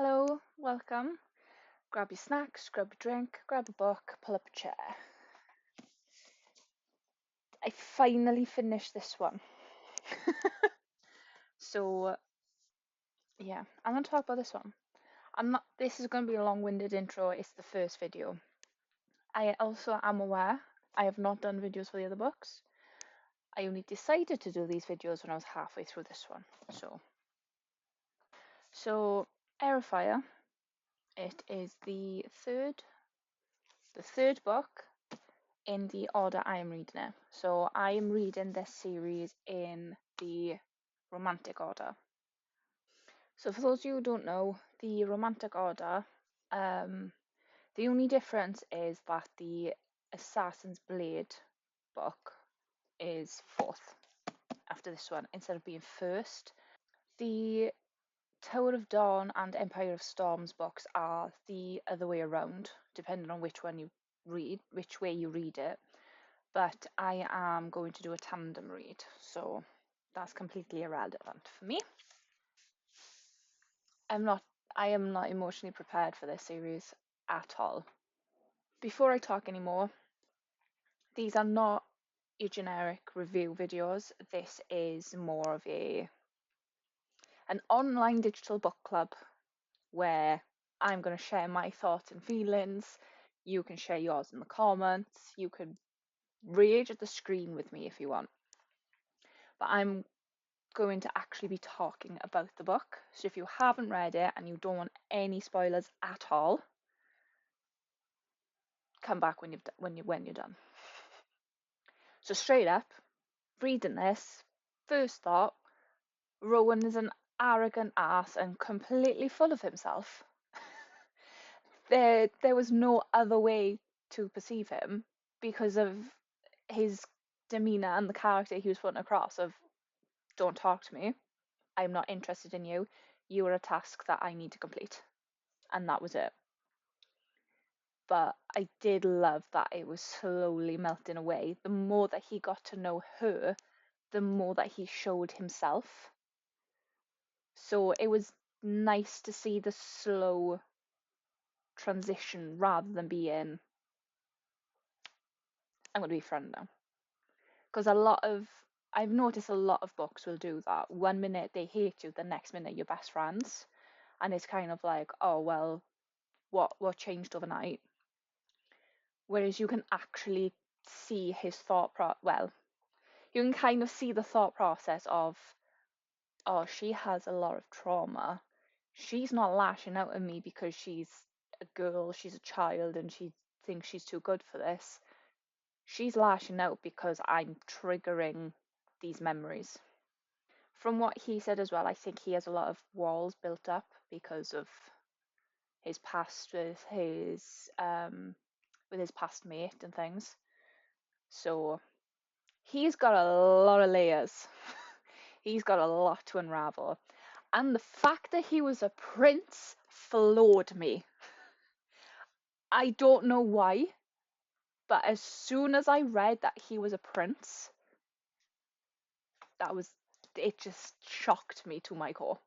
Hello, welcome. Grab your snacks, grab a drink, grab a book, pull up a chair. I finally finished this one. So, yeah, I'm going to talk about this one. This is going to be a long-winded intro. It's the first video. I also am aware I have not done videos for the other books. I only decided to do these videos when I was halfway through this one. So Heir, it is the third book in the order I am reading it. So I am reading this series in the romantic order. So for those of you who don't know, the romantic order, the only difference is that the Assassin's Blade book is fourth after this one instead of being first. The Tower of Dawn and Empire of Storms books are the other way around, depending on which way you read it. But I am going to do a tandem read, so that's completely irrelevant for me. I am not emotionally prepared for this series at all. Before I talk anymore, these are not your generic review videos. This is more of an online digital book club where I'm going to share my thoughts and feelings. You can share yours in the comments. You can rage at the screen with me if you want. But I'm going to actually be talking about the book. So if you haven't read it and you don't want any spoilers at all, come back when you're done. So straight up, reading this, first thought, Rowan is an arrogant ass and completely full of himself. There was no other way to perceive him because of his demeanor and the character he was putting across of don't talk to me. I'm not interested in you. You are a task that I need to complete. And that was it. But I did love that it was slowly melting away. The more that he got to know her, the more that he showed himself. So it was nice to see the slow transition rather than being, I'm going to be friend now. Because I've noticed a lot of books will do that. One minute they hate you, the next minute you're best friends. And it's kind of like, oh, well, what changed overnight? Whereas you can actually see his you can kind of see the thought process of, oh, she has a lot of trauma. She's not lashing out at me because she's a girl, she's a child, and she thinks she's too good for this. She's lashing out because I'm triggering these memories. From what he said as well, I think he has a lot of walls built up because of his past with his past mate and things. So he's got a lot of layers. He's got a lot to unravel. And the fact that he was a prince floored me. I don't know why, but as soon as I read that he was a prince, it just shocked me to my core.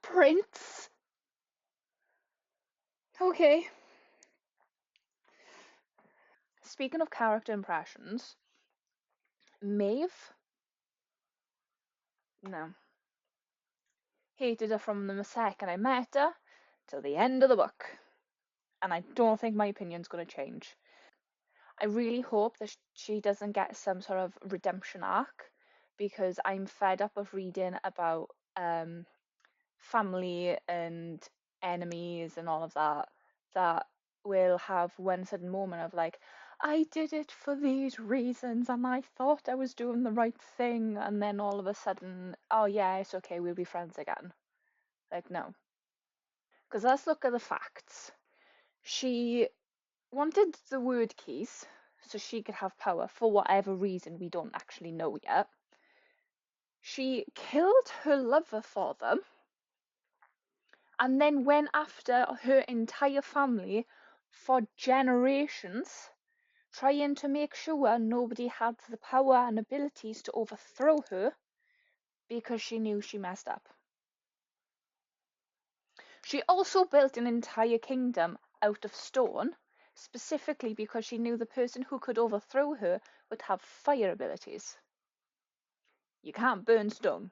Prince? Okay. Speaking of character impressions, Maeve? No. Hated her from the second I met her till the end of the book. And I don't think my opinion's going to change. I really hope that she doesn't get some sort of redemption arc because I'm fed up of reading about family and enemies and all of that will have one sudden moment of like, I did it for these reasons and I thought I was doing the right thing, and then all of a sudden, oh yeah, it's okay, we'll be friends again. Like, no. Because let's look at the facts. She wanted the word keys so she could have power for whatever reason we don't actually know yet. She killed her lover for them and then went after her entire family for generations, trying to make sure nobody had the power and abilities to overthrow her. Because she knew she messed up. She also built an entire kingdom out of stone, specifically because she knew the person who could overthrow her would have fire abilities. You can't burn stone.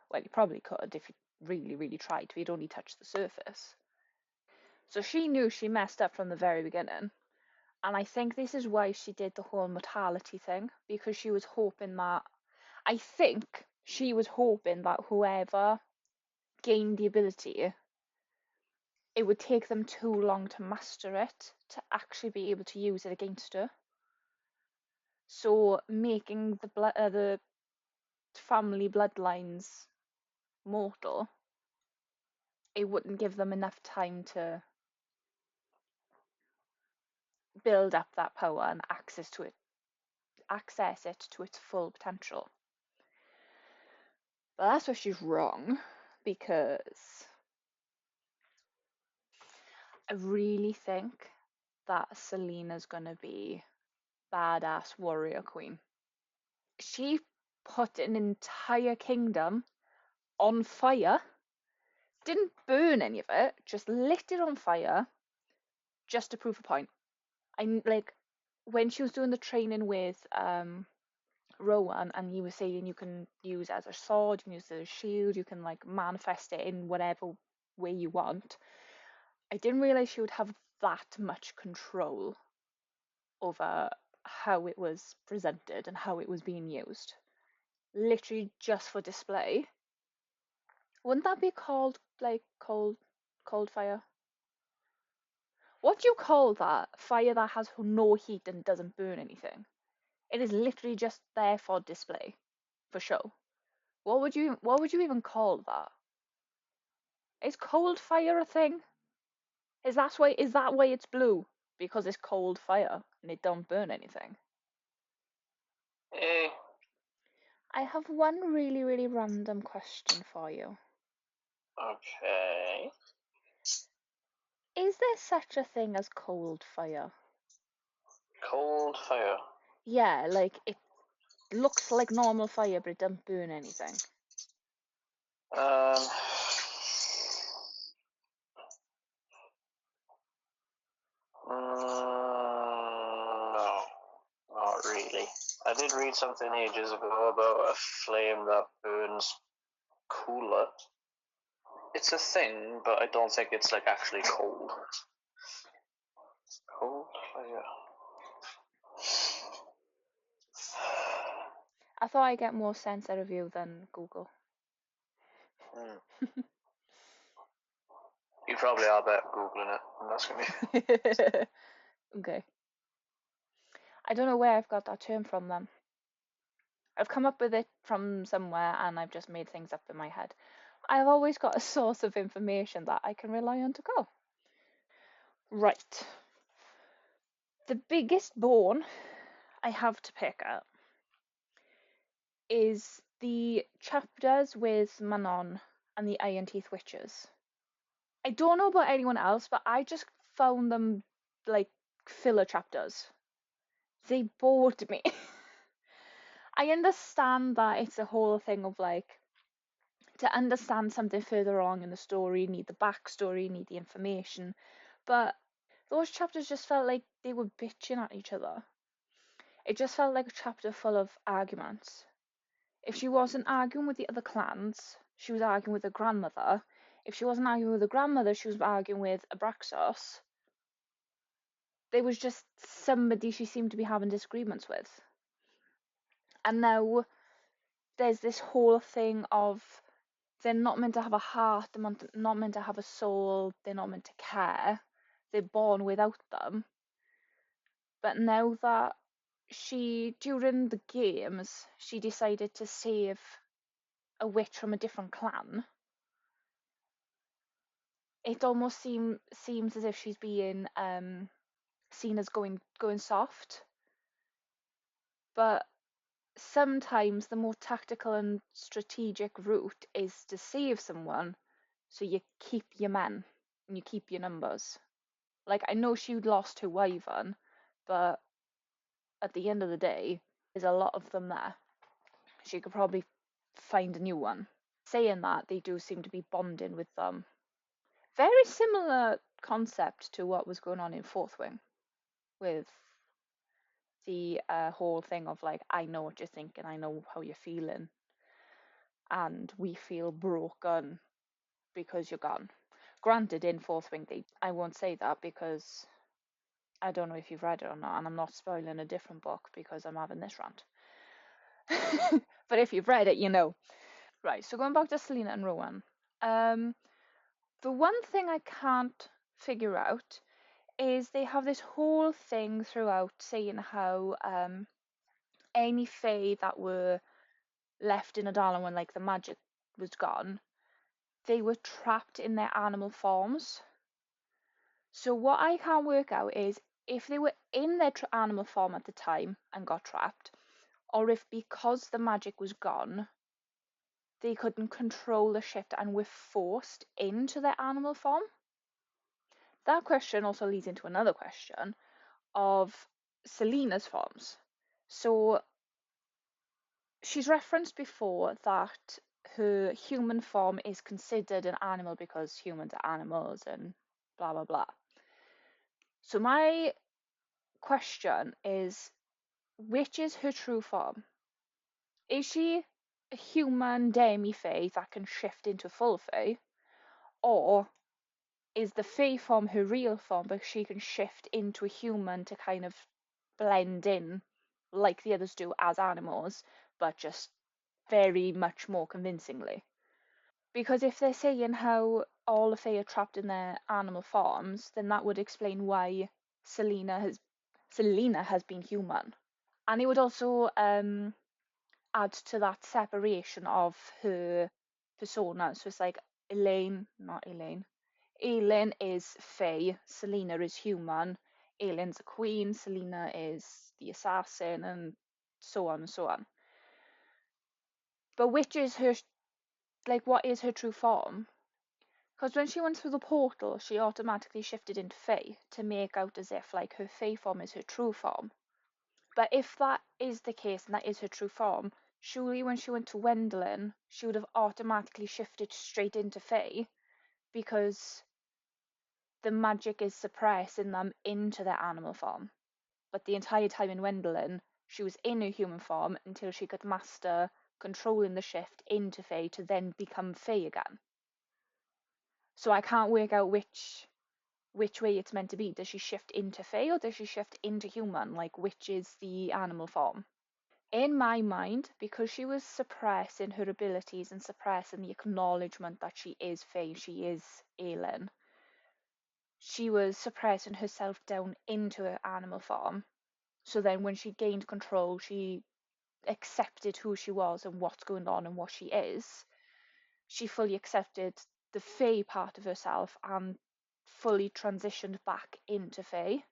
Well, you probably could if you really, really tried to. You'd only touch the surface. So she knew she messed up from the very beginning. And I think this is why she did the whole mortality thing, because she was hoping that, I think she was hoping that whoever gained the ability, it would take them too long to master it to actually be able to use it against her. So making the family bloodlines mortal, it wouldn't give them enough time to build up that power and access it to its full potential. But that's where she's wrong, because I really think that Selena's gonna be badass warrior queen. She put an entire kingdom on fire, didn't burn any of it, just lit it on fire just to prove a point. I like when she was doing the training with Rowan, and he was saying you can use it as a sword, you can use it as a shield, you can like manifest it in whatever way you want. I didn't realize she would have that much control over how it was presented and how it was being used. Literally just for display. Wouldn't that be called like cold fire? What do you call that? Fire that has no heat and doesn't burn anything. It is literally just there for display, for show. What would you even call that? Is cold fire a thing? Is that why it's blue? Because it's cold fire and it don't burn anything. Eh. I have one really, really random question for you. Okay. Is there such a thing as cold fire? Cold fire. Yeah, like it looks like normal fire, but it doesn't burn anything. Um. No, not really. I did read something ages ago about a flame that burns cooler. It's a thing, but I don't think it's like actually cold. Cold fire. I thought I'd get more sense out of you than Google. You probably are better at Googling it than asking me. Okay. I don't know where I've got that term from then. I've come up with it from somewhere and I've just made things up in my head. I've always got a source of information that I can rely on to go. Right. The biggest bone I have to pick up is the chapters with Manon and the Iron Teeth Witches. I don't know about anyone else, but I just found them like filler chapters. They bored me. I understand that it's a whole thing of like, to understand something further along in the story, you need the backstory, you need the information. But those chapters just felt like they were bitching at each other. It just felt like a chapter full of arguments. If she wasn't arguing with the other clans, she was arguing with her grandmother. If she wasn't arguing with her grandmother, she was arguing with Abraxos. There was just somebody she seemed to be having disagreements with. And now there's this whole thing of they're not meant to have a heart, they're not meant to have a soul, they're not meant to care. They're born without them. But now that during the games, she decided to save a witch from a different clan, it almost seems as if she's being seen as going soft. But sometimes the more tactical and strategic route is to save someone so you keep your men and you keep your numbers. Like, I know she'd lost her wyvern, but at the end of the day, there's a lot of them there. She could probably find a new one. Saying that, they do seem to be bonding with them. Very similar concept to what was going on in Fourth Wing, with the whole thing of like, I know what you're thinking, I know how you're feeling, and we feel broken because you're gone. Granted, in Fourth Wing, I won't say that because I don't know if you've read it or not, and I'm not spoiling a different book because I'm having this rant. But if you've read it, you know. Right, so going back to Selena and Rowan. Um, the one thing I can't figure out is they have this whole thing throughout saying how any fae that were left in a Adarlan when like the magic was gone, they were trapped in their animal forms. So what I can't work out is if they were in their animal form at the time and got trapped, or if because the magic was gone, they couldn't control the shift and were forced into their animal form. That question also leads into another question of Selena's forms. So she's referenced before that her human form is considered an animal because humans are animals and blah blah blah. So my question is, which is her true form? Is she a human demi-fae that can shift into full fae, or is the fae form her real form but she can shift into a human to kind of blend in like the others do as animals, but just very much more convincingly? Because if they're saying how all the fae are trapped in their animal forms, then that would explain why Selena has Selena has been human. And it would also add to that separation of her persona. So it's like Elaine, not Elaine. Elaine is fae, Selena is human. Elaine's a queen, Selena is the assassin, and so on and so on. But which is her, like, what is her true form? Because when she went through the portal, she automatically shifted into fae to make out as if, like, her fae form is her true form. But if that is the case and that is her true form, surely when she went to Wendelin, she would have automatically shifted straight into fae because the magic is suppressing them into their animal form. But the entire time in Wendelin, she was in her human form until she could master controlling the shift into fae to then become fae again. So I can't work out which way it's meant to be. Does she shift into fae or does she shift into human? Like, which is the animal form? In my mind, because she was suppressing her abilities and suppressing the acknowledgement that she is fae, she is Aelin, she was suppressing herself down into her animal form. So then when she gained control, she accepted who she was and what's going on and what she is. She fully accepted the fae part of herself and fully transitioned back into fae.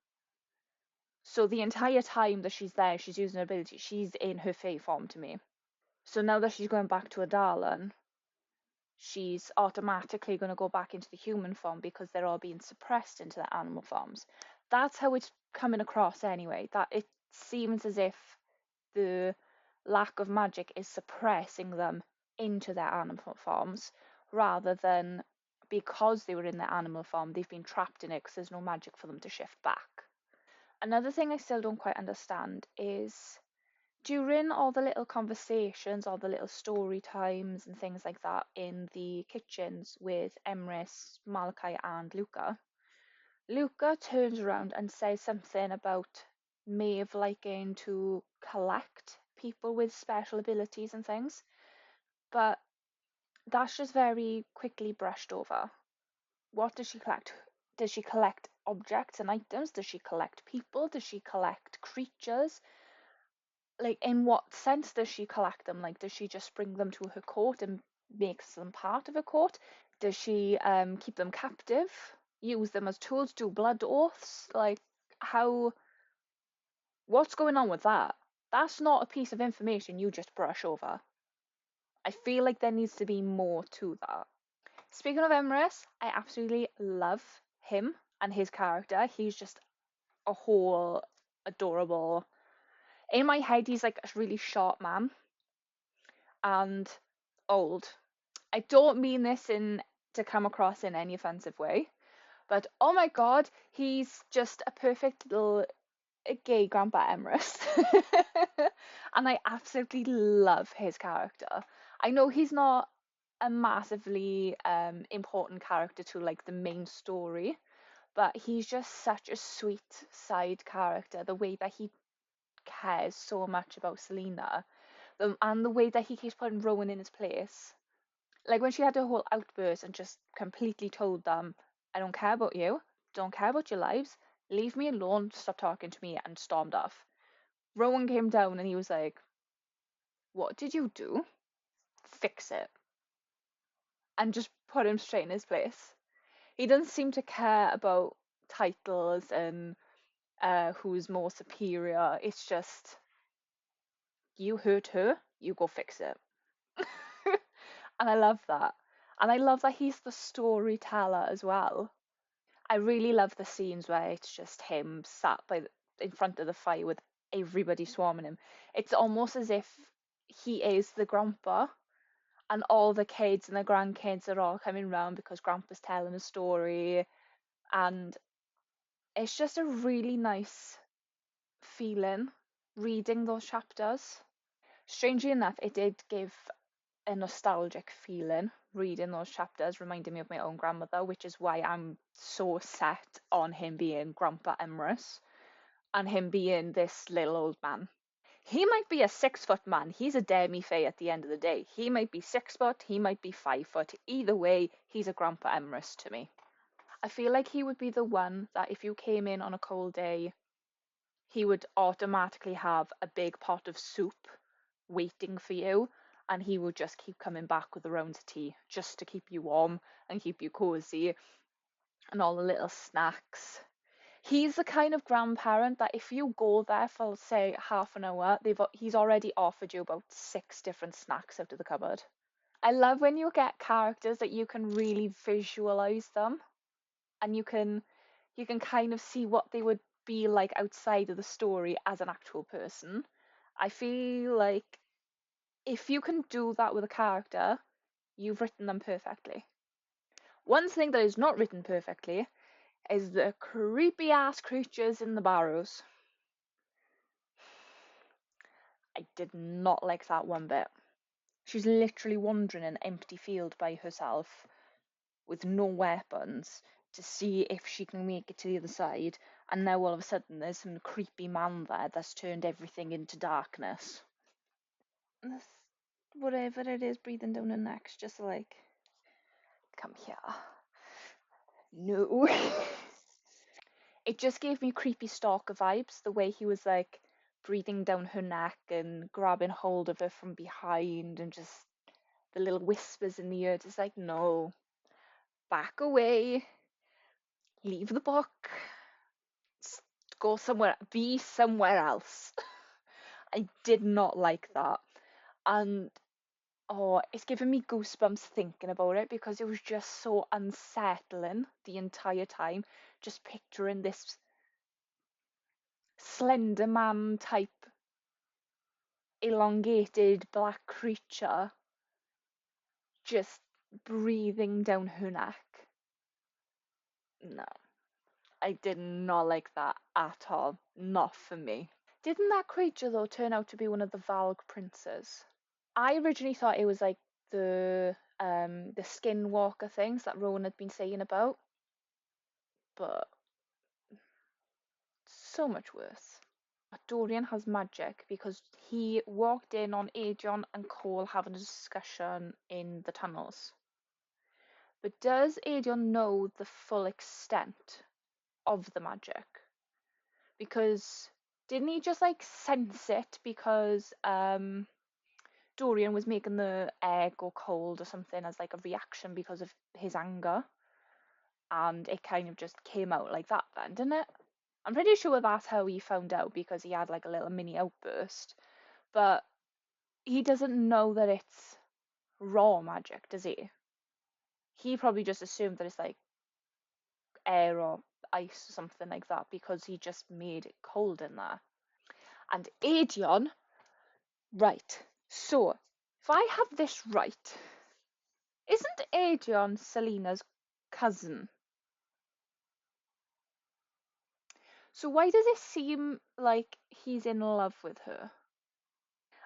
So the entire time that she's there, she's using her ability, she's in her fae form to me. So now that she's going back to a Darlan, she's automatically going to go back into the human form because they're all being suppressed into their animal forms. That's how it's coming across anyway. That it seems as if the lack of magic is suppressing them into their animal forms rather than because they were in their animal form, they've been trapped in it because there's no magic for them to shift back. Another thing I still don't quite understand is during all the little conversations, all the little story times and things like that in the kitchens with Emrys, Malachi, and Luca, Luca turns around and says something about Maeve liking to collect people with special abilities and things, but that's just very quickly brushed over. What does she collect? Does she collect objects and items? Does she collect people? Does she collect creatures? Like, in what sense does she collect them? Like, does she just bring them to her court and makes them part of her court? Does she keep them captive, use them as tools, do blood oaths? Like, how, what's going on with that? That's not a piece of information you just brush over. I feel like there needs to be more to that. Speaking of Emrys, I absolutely love him and his character. He's just a whole adorable. In my head, he's like a really short man, and old. I don't mean this in to come across in any offensive way, but oh my god, he's just a perfect little gay Grandpa Emrys. And I absolutely love his character. I know he's not a massively important character to like the main story, but he's just such a sweet side character. The way that he cares so much about Selena, and the way that he keeps putting Rowan in his place. Like when she had her whole outburst and just completely told them, I don't care about you, don't care about your lives, leave me alone, stop talking to me, and stormed off. Rowan came down and he was like, what did you do? Fix it. And just put him straight in his place. He doesn't seem to care about titles and who's more superior. It's just, you hurt her, you go fix it. And I love that. And I love that he's the storyteller as well. I really love the scenes where it's just him sat in front of the fire with everybody swarming him. It's almost as if he is the grandpa, and all the kids and the grandkids are all coming round because grandpa's telling a story, and it's just a really nice feeling reading those chapters. Strangely enough, it did give a nostalgic feeling reading those chapters, reminding me of my own grandmother, which is why I'm so set on him being Grandpa Emrys and him being this little old man. He might be a 6 foot man. He's a demi-fae at the end of the day. He might be 6 foot, he might be 5 foot. Either way, he's a Grandpa Emrys to me. I feel like he would be the one that if you came in on a cold day, he would automatically have a big pot of soup waiting for you, and he would just keep coming back with the rounds of tea just to keep you warm and keep you cozy, and all the little snacks. He's the kind of grandparent that if you go there for say half an hour, he's already offered you about 6 different snacks out of the cupboard. I love when you get characters that you can really visualize them, and you can kind of see what they would be like outside of the story as an actual person. I feel like if you can do that with a character, you've written them perfectly. One thing that is not written perfectly is the creepy ass creatures in the barrows. I did not like that one bit. She's literally wandering an empty field by herself with no weapons to see if she can make it to the other side, and now all of a sudden there's some creepy man there that's turned everything into darkness. This, whatever it is breathing down her neck, just like, come here. No. It just gave me creepy stalker vibes, the way he was like breathing down her neck and grabbing hold of her from behind, and just the little whispers in the ear, just like, no, back away, leave the book, go somewhere, be somewhere else. I did not like that. And oh, it's giving me goosebumps thinking about it because it was just so unsettling the entire time. Just picturing this Slender Man type elongated black creature just breathing down her neck. No, I did not like that at all. Not for me. Didn't that creature though turn out to be one of the Valg princes? I originally thought it was like the skinwalker things that Rowan had been saying about, but so much worse. Dorian has magic because he walked in on Aegon and Cole having a discussion in the tunnels. But does Aegon know the full extent of the magic? Because didn't he just like sense it because Dorian was making the air go cold or something as like a reaction because of his anger, and it kind of just came out like that then, didn't it? I'm pretty sure that's how he found out because he had like a little mini outburst, but he doesn't know that it's raw magic, does he? He probably just assumed that it's like air or ice or something like that because he just made it cold in there. And Aegon, right, so if I have this right, isn't Adrian Selena's cousin? So why does it seem like he's in love with her?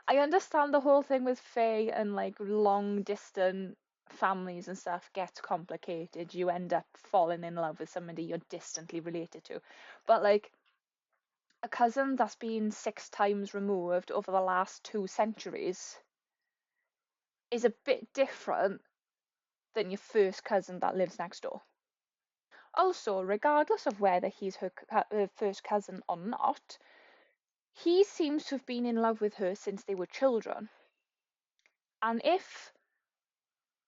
I understand the whole thing with Faye and like long distant families and stuff gets complicated. You end up falling in love with somebody you're distantly related to. But like a cousin that's been 6 times removed over the last 2 centuries is a bit different than your first cousin that lives next door. Also, regardless of whether he's her first cousin or not, he seems to have been in love with her since they were children. And if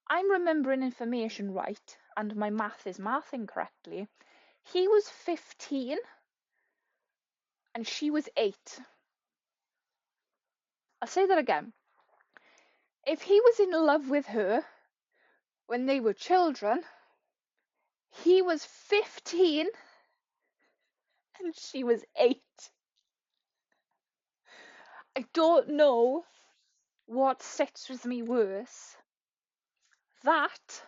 I'm remembering information right and my math is mathing correctly, he was 15 and she was 8. I'll say that again. If he was in love with her when they were children, he was 15 and she was 8. I don't know what sits with me worse. That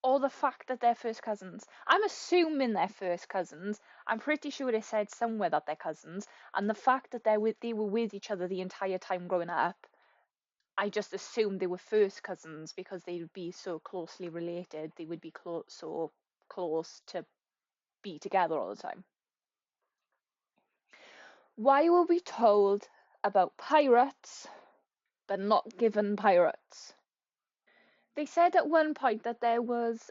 or the fact that they're first cousins. I'm assuming they're first cousins. I'm pretty sure they said somewhere that they're cousins, and the fact that they were with each other the entire time growing up, I just assumed they were first cousins because they would be so closely related. They would be so close to be together all the time. Why were we told about pirates but not given pirates? They said at one point that there was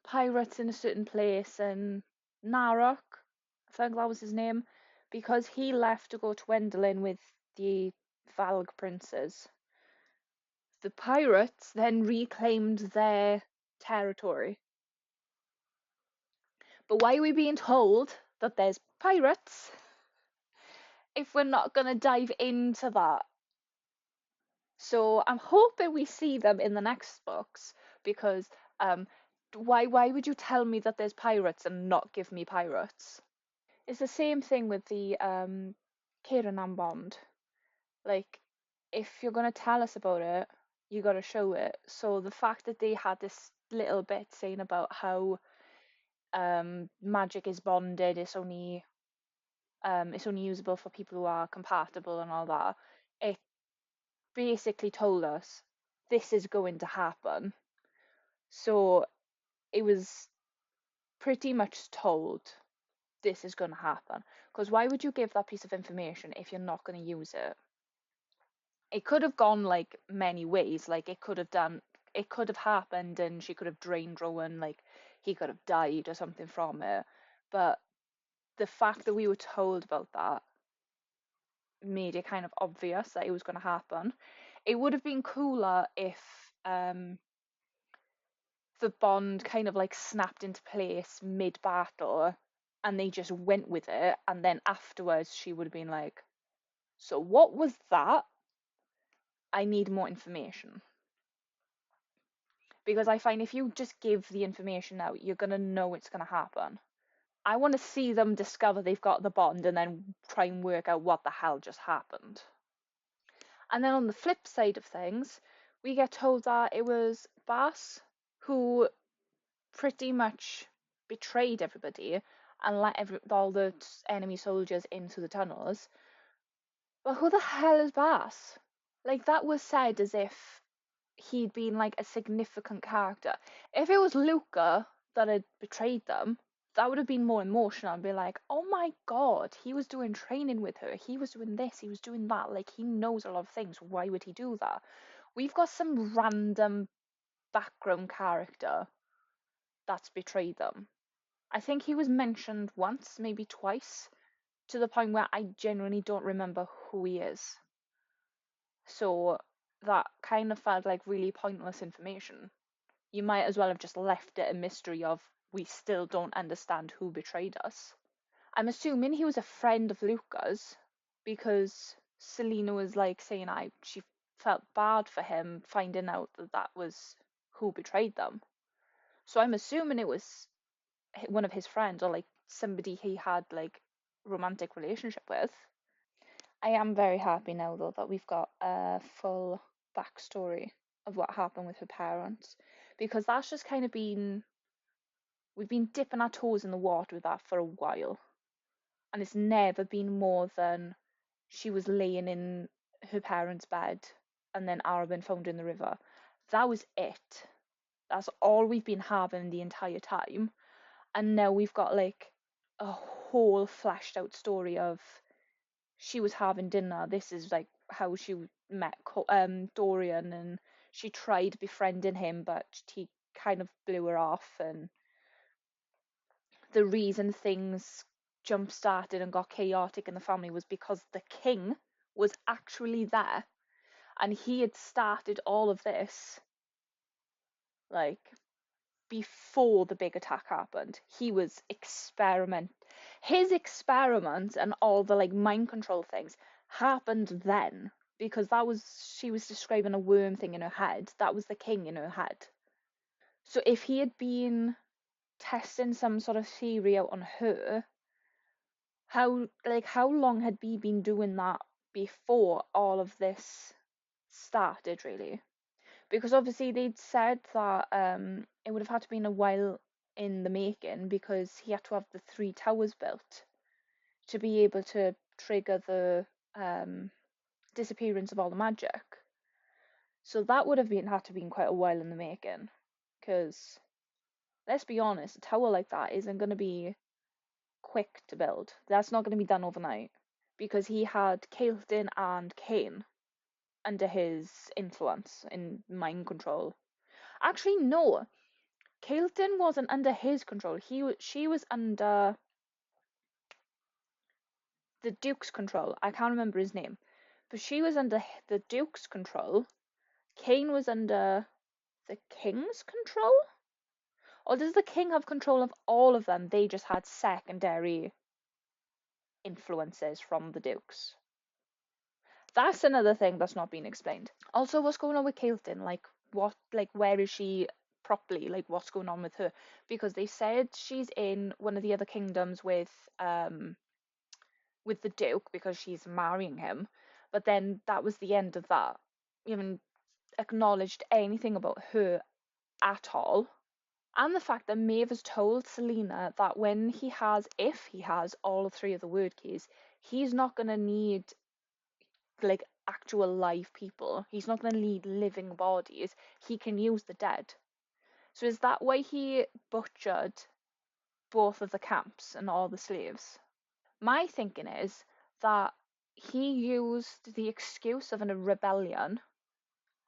pirates in a certain place in Narok, I think that was his name, because he left to go to Wendelin with the Valg princes. The pirates then reclaimed their territory. But why are we being told that there's pirates if we're not going to dive into that? So I'm hoping we see them in the next books because why would you tell me that there's pirates and not give me pirates? It's the same thing with the Kieran Bond. Like, if you're gonna tell us about it, you gotta show it. So the fact that they had this little bit saying about how magic is bonded, it's only usable for people who are compatible and all that. It basically told us this is going to happen. So it was pretty much told this is going to happen. Because why would you give that piece of information if you're not going to use it? It could have gone like many ways. Like it could have happened and she could have drained Rowan, like he could have died or something from it. But the fact that we were told about that made it kind of obvious that it was going to happen. It would have been cooler if the bond kind of like snapped into place mid battle and they just went with it, and then afterwards she would have been like, so what was that? I need more information. Because I find if you just give the information out, you're gonna know it's gonna happen. I want to see them discover they've got the bond and then try and work out what the hell just happened. And then on the flip side of things, we get told that it was Bass who pretty much betrayed everybody and let all the enemy soldiers into the tunnels. But who the hell is Bass? Like, that was said as if he'd been like a significant character. If it was Luca that had betrayed them, that would have been more emotional and be like, oh my god, he was doing training with her, he was doing this, he was doing that, like he knows a lot of things, why would he do that? We've got some random background character that's betrayed them. I think he was mentioned once, maybe twice, to the point where I genuinely don't remember who he is. So that kind of felt like really pointless information. You might as well have just left it a mystery of we still don't understand who betrayed us. I'm assuming he was a friend of Luca's because Selena was like saying she felt bad for him finding out that that was who betrayed them. So I'm assuming it was one of his friends or like somebody he had like romantic relationship with. I am very happy now though that we've got a full backstory of what happened with her parents, because that's just kind of been, we've been dipping our toes in the water with that for a while, and it's never been more than she was laying in her parents' bed and then Arabin found her in the river. That was it. That's all we've been having the entire time. And now we've got like a whole fleshed out story of she was having dinner. This is like how she met Dorian, and she tried befriending him, but he kind of blew her off. And the reason things jump started and got chaotic in the family was because the king was actually there, and he had started all of this like before the big attack happened. He was his experiment and all the like mind control things happened then, because that was, she was describing a worm thing in her head. That was the king in her head. So if he had been testing some sort of theory out on her, how long had he been doing that before all of this started, really? Because obviously they'd said that it would have had to been a while in the making, because he had to have the three towers built to be able to trigger the disappearance of all the magic. So that would have been had to been quite a while in the making. Because let's be honest, a tower like that isn't going to be quick to build. That's not going to be done overnight. Because he had Caelton and Cain under his influence in mind control. Actually, no. Caelton wasn't under his control. She was under the Duke's control. I can't remember his name, but she was under the Duke's control. Cain was under the King's control? Or does the King have control of all of them? They just had secondary influences from the Dukes. That's another thing that's not been explained. Also, what's going on with Caelton? Where is she properly? Like, what's going on with her? Because they said she's in one of the other kingdoms with the Duke because she's marrying him. But then that was the end of that. We haven't acknowledged anything about her at all. And the fact that Maeve has told Selena that if he has all three of the word keys, he's not going to need like actual live people. He's not going to need living bodies. He can use the dead. So is that why he butchered both of the camps and all the slaves? My thinking is that he used the excuse of a rebellion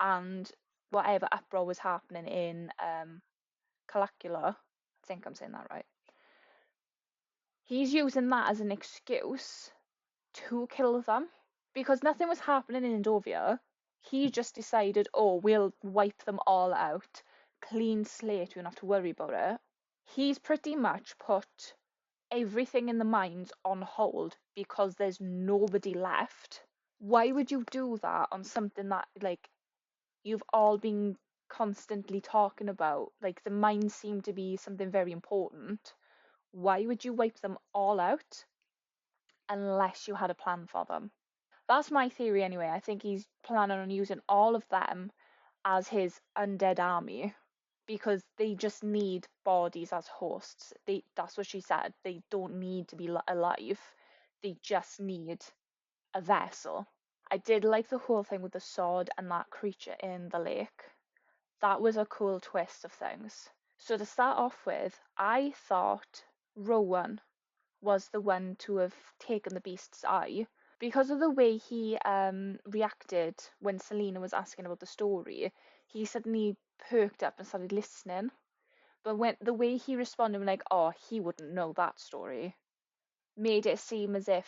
and whatever uproar was happening in Calacula. I think I'm saying that right. He's using that as an excuse to kill them, because nothing was happening in Indovia. He just decided, oh, we'll wipe them all out, clean slate, we don't have to worry about it. He's pretty much put everything in the mines on hold because there's nobody left. Why would you do that on something that like you've all been constantly talking about? Like the mines seem to be something very important. Why would you wipe them all out unless you had a plan for them? That's my theory anyway. I think he's planning on using all of them as his undead army, because they just need bodies as hosts. That's what she said. They don't need to be alive. They just need a vessel. I did like the whole thing with the sword and that creature in the lake. That was a cool twist of things. So to start off with, I thought Rowan was the one to have taken the beast's eye, because of the way he reacted when Selena was asking about the story. He suddenly perked up and started listening. But when the way he responded, like, oh, he wouldn't know that story, made it seem as if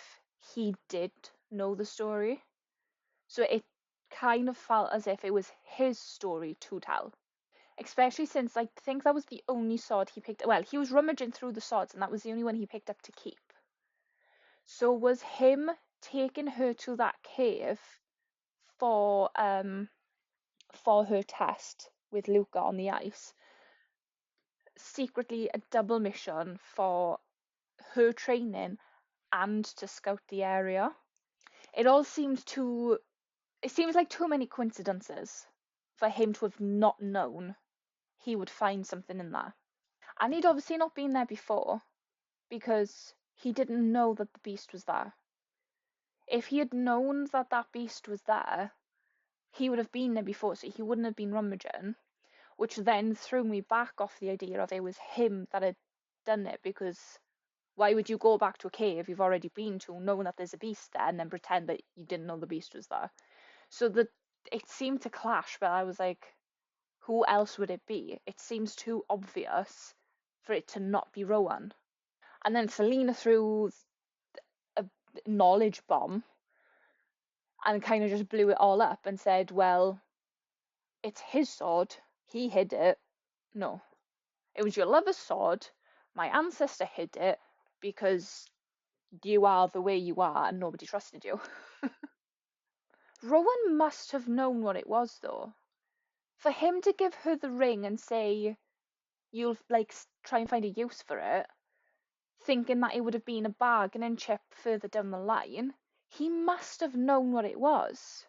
he did know the story. So it kind of felt as if it was his story to tell. Especially since I think that was the only sword he picked. Well, he was rummaging through the swords, and that was the only one he picked up to keep. So was him taking her to that cave for her test with Luca on the ice secretly a double mission for her training and to scout the area? It all seems too. It seems like too many coincidences for him to have not known he would find something in there. And he'd obviously not been there before because he didn't know that the beast was there. If he had known that that beast was there, he would have been there before, so he wouldn't have been rummaging, which then threw me back off the idea of it was him that had done it, because why would you go back to a cave you've already been to, knowing that there's a beast there, and then pretend that you didn't know the beast was there? So that it seemed to clash, but I was like, who else would it be? It seems too obvious for it to not be Rowan. And then Selena threw a knowledge bomb and kind of just blew it all up and said, well, it's his sword. He hid it. No, it was your lover's sword. My ancestor hid it because you are the way you are and nobody trusted you. Rowan must have known what it was, though. For him to give her the ring and say, you'll like try and find a use for it, thinking that it would have been a bargaining chip further down the line, he must have known what it was.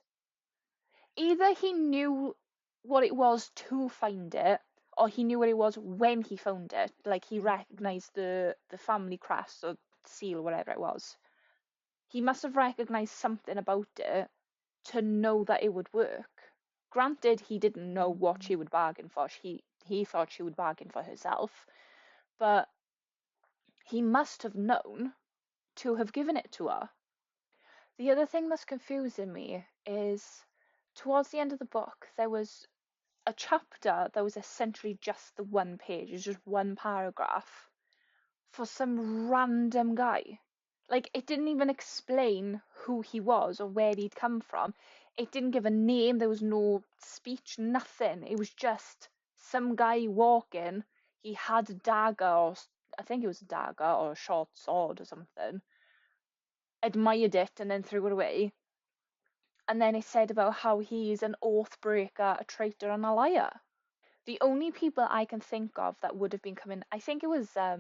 Either he knew what it was to find it, or he knew what it was when he found it. Like he recognized the family crest or seal, whatever it was. He must have recognized something about it to know that it would work. Granted, he didn't know what she would bargain for. He thought she would bargain for herself, but he must have known to have given it to her. The other thing that's confusing me is towards the end of the book, there was a chapter that was essentially just the one page, it was just one paragraph for some random guy. Like, it didn't even explain who he was or where he'd come from. It didn't give a name, there was no speech, nothing. It was just some guy walking. He had a dagger, or I think it was a dagger or a short sword or something, admired it, and then threw it away. And then it said about how he's an oath breaker, a traitor, and a liar. The only people I can think of that would have been coming, I think it was a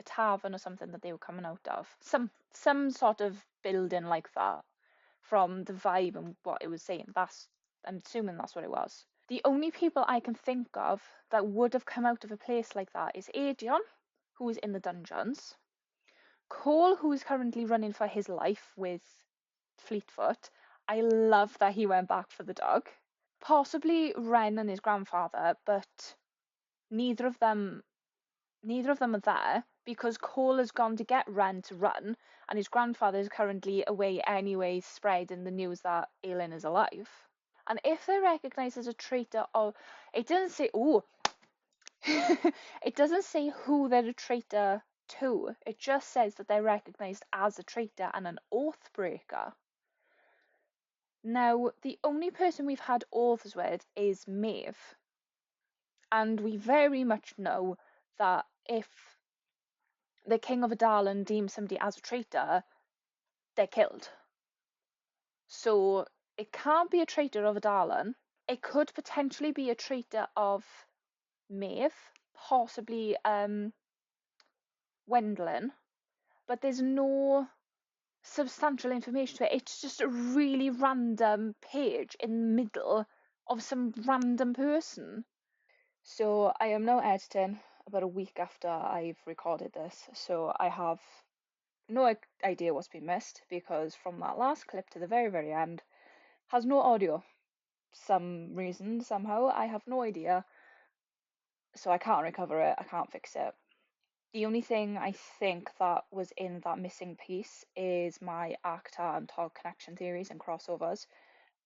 tavern or something that they were coming out of, some sort of building like that. From the vibe and what it was saying, I'm assuming that's what it was. The only people I can think of that would have come out of a place like that is Adrian, who is in the dungeons, Cole, who is currently running for his life with Fleetfoot. I love that he went back for the dog. Possibly Ren and his grandfather, but neither of them neither of them are there because Cole has gone to get Ren to run, and his grandfather is currently away anyway, spreading the news that Aelin is alive. And if they're recognised as a traitor, or it doesn't say, oh, it doesn't say who they're a traitor to. It just says that they're recognised as a traitor and an oath breaker. Now, the only person we've had oaths with is Maeve, and we very much know that if the king of Adalan deems somebody as a traitor, they're killed. So it can't be a traitor of Adalan. It could potentially be a traitor of Maeve, possibly Wendlin, but there's no substantial information to it. It's just a really random page in the middle of some random person. So I am now editing about a week after I've recorded this, so I have no idea what's been missed because from that last clip to the very, very end has no audio. Some reason, somehow, I have no idea. So I can't recover it, I can't fix it. The only thing I think that was in that missing piece is my Arcta and Tog connection theories and crossovers.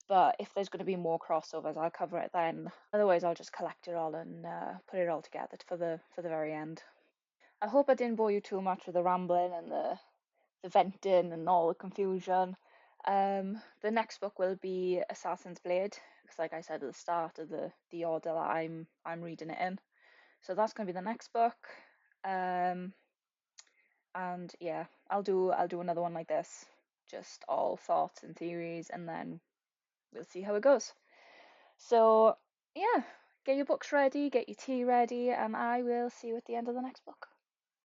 But if there's going to be more crossovers, I'll cover it then. Otherwise, I'll just collect it all and put it all together for the very end. I hope I didn't bore you too much with the rambling and the venting and all the confusion. The next book will be Assassin's Blade, because like I said at the start of the order that I'm reading it in. So that's going to be the next book. And yeah, I'll do another one like this, just all thoughts and theories, and then we'll see how it goes. So yeah, get your books ready, get your tea ready, and I will see you at the end of the next book.